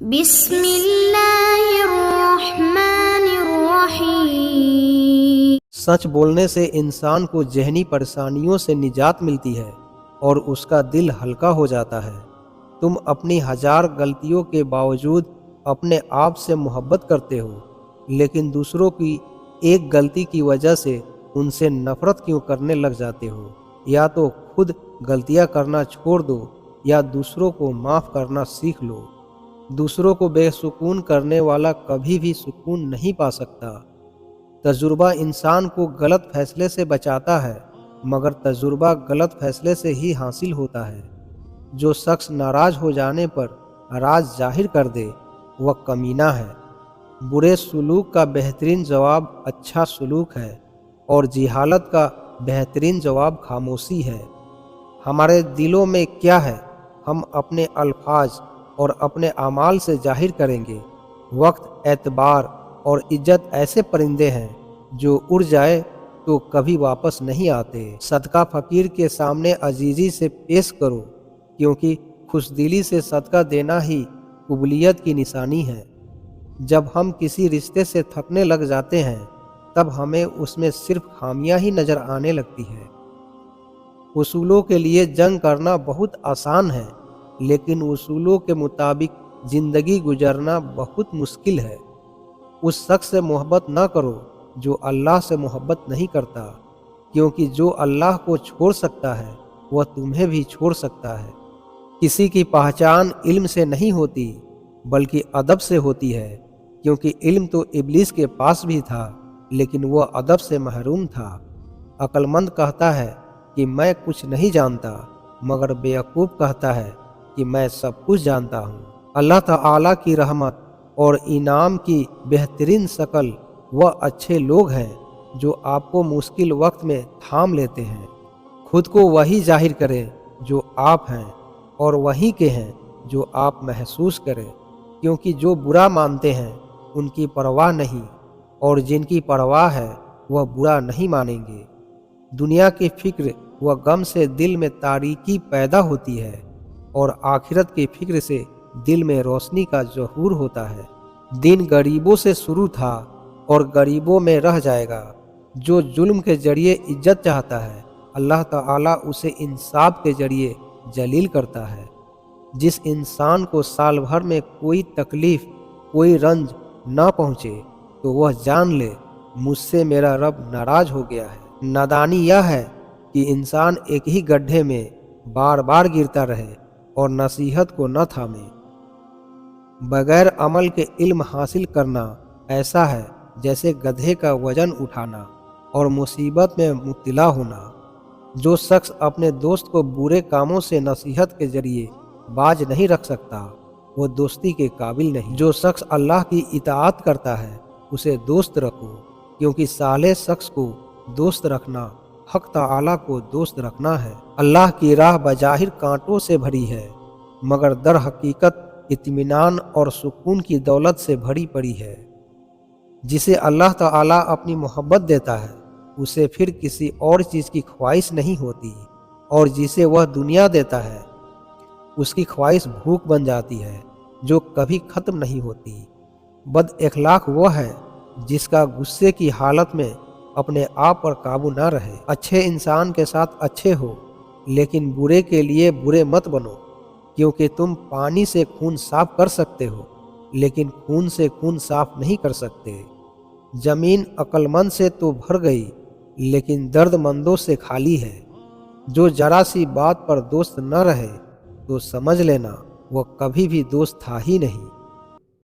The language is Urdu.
بسم اللہ الرحمن الرحیم۔ سچ بولنے سے انسان کو ذہنی پریشانیوں سے نجات ملتی ہے اور اس کا دل ہلکا ہو جاتا ہے۔ تم اپنی ہزار غلطیوں کے باوجود اپنے آپ سے محبت کرتے ہو، لیکن دوسروں کی ایک غلطی کی وجہ سے ان سے نفرت کیوں کرنے لگ جاتے ہو؟ یا تو خود غلطیاں کرنا چھوڑ دو یا دوسروں کو معاف کرنا سیکھ لو۔ دوسروں کو بے سکون کرنے والا کبھی بھی سکون نہیں پا سکتا۔ تجربہ انسان کو غلط فیصلے سے بچاتا ہے، مگر تجربہ غلط فیصلے سے ہی حاصل ہوتا ہے۔ جو شخص ناراض ہو جانے پر راز ظاہر کر دے وہ کمینہ ہے۔ برے سلوک کا بہترین جواب اچھا سلوک ہے، اور جہالت کا بہترین جواب خاموشی ہے۔ ہمارے دلوں میں کیا ہے ہم اپنے الفاظ اور اپنے اعمال سے ظاہر کریں گے۔ وقت، اعتبار اور عزت ایسے پرندے ہیں جو اڑ جائے تو کبھی واپس نہیں آتے۔ صدقہ فقیر کے سامنے عاجزی سے پیش کرو، کیونکہ خوش دلی سے صدقہ دینا ہی قبولیت کی نشانی ہے۔ جب ہم کسی رشتے سے تھکنے لگ جاتے ہیں تب ہمیں اس میں صرف خامیاں ہی نظر آنے لگتی ہے۔ اصولوں کے لیے جنگ کرنا بہت آسان ہے، لیکن اصولوں کے مطابق زندگی گزارنا بہت مشکل ہے۔ اس شخص سے محبت نہ کرو جو اللہ سے محبت نہیں کرتا، کیونکہ جو اللہ کو چھوڑ سکتا ہے وہ تمہیں بھی چھوڑ سکتا ہے۔ کسی کی پہچان علم سے نہیں ہوتی بلکہ ادب سے ہوتی ہے، کیونکہ علم تو ابلیس کے پاس بھی تھا لیکن وہ ادب سے محروم تھا۔ عقل مند کہتا ہے کہ میں کچھ نہیں جانتا، مگر بیوقوف کہتا ہے کہ میں سب کچھ جانتا ہوں۔ اللہ تعالیٰ کی رحمت اور انعام کی بہترین شکل وہ اچھے لوگ ہیں جو آپ کو مشکل وقت میں تھام لیتے ہیں۔ خود کو وہی ظاہر کریں جو آپ ہیں، اور وہی کہیں جو آپ محسوس کریں، کیونکہ جو برا مانتے ہیں ان کی پرواہ نہیں، اور جن کی پرواہ ہے وہ برا نہیں مانیں گے۔ دنیا کی فکر و غم سے دل میں تاریکی پیدا ہوتی ہے، اور آخرت کی فکر سے دل میں روشنی کا ظہور ہوتا ہے۔ دین غریبوں سے شروع تھا اور غریبوں میں رہ جائے گا۔ جو ظلم کے ذریعے عزت چاہتا ہے اللہ تعالیٰ اسے انصاف کے ذریعے ذلیل کرتا ہے۔ جس انسان کو سال بھر میں کوئی تکلیف، کوئی رنج نہ پہنچے تو وہ جان لے مجھ سے میرا رب ناراض ہو گیا ہے۔ نادانی یہ ہے کہ انسان ایک ہی گڈھے میں بار بار گرتا رہے اور نصیحت کو نہ تھامے۔ بغیر عمل کے علم حاصل کرنا ایسا ہے جیسے گدھے کا وزن اٹھانا اور مصیبت میں مبتلا ہونا۔ جو شخص اپنے دوست کو برے کاموں سے نصیحت کے ذریعے باز نہیں رکھ سکتا وہ دوستی کے قابل نہیں۔ جو شخص اللہ کی اطاعت کرتا ہے اسے دوست رکھو، کیونکہ صالح شخص کو دوست رکھنا حق تعالیٰ کو دوست رکھنا ہے۔ اللہ کی راہ بظاہر کانٹوں سے بھری ہے، مگر در حقیقت اطمینان اور سکون کی دولت سے بھری پڑی ہے۔ جسے اللہ تعالیٰ اپنی محبت دیتا ہے اسے پھر کسی اور چیز کی خواہش نہیں ہوتی، اور جسے وہ دنیا دیتا ہے اس کی خواہش بھوک بن جاتی ہے جو کبھی ختم نہیں ہوتی۔ بد اخلاق وہ ہے جس کا غصے کی حالت میں اپنے آپ پر قابو نہ رہے۔ اچھے انسان کے ساتھ اچھے ہو، لیکن برے کے لیے برے مت بنو، کیونکہ تم پانی سے خون صاف کر سکتے ہو لیکن خون سے خون صاف نہیں کر سکتے۔ زمین عقل مند سے تو بھر گئی لیکن درد مندوں سے خالی ہے۔ جو ذرا سی بات پر دوست نہ رہے تو سمجھ لینا وہ کبھی بھی دوست تھا ہی نہیں۔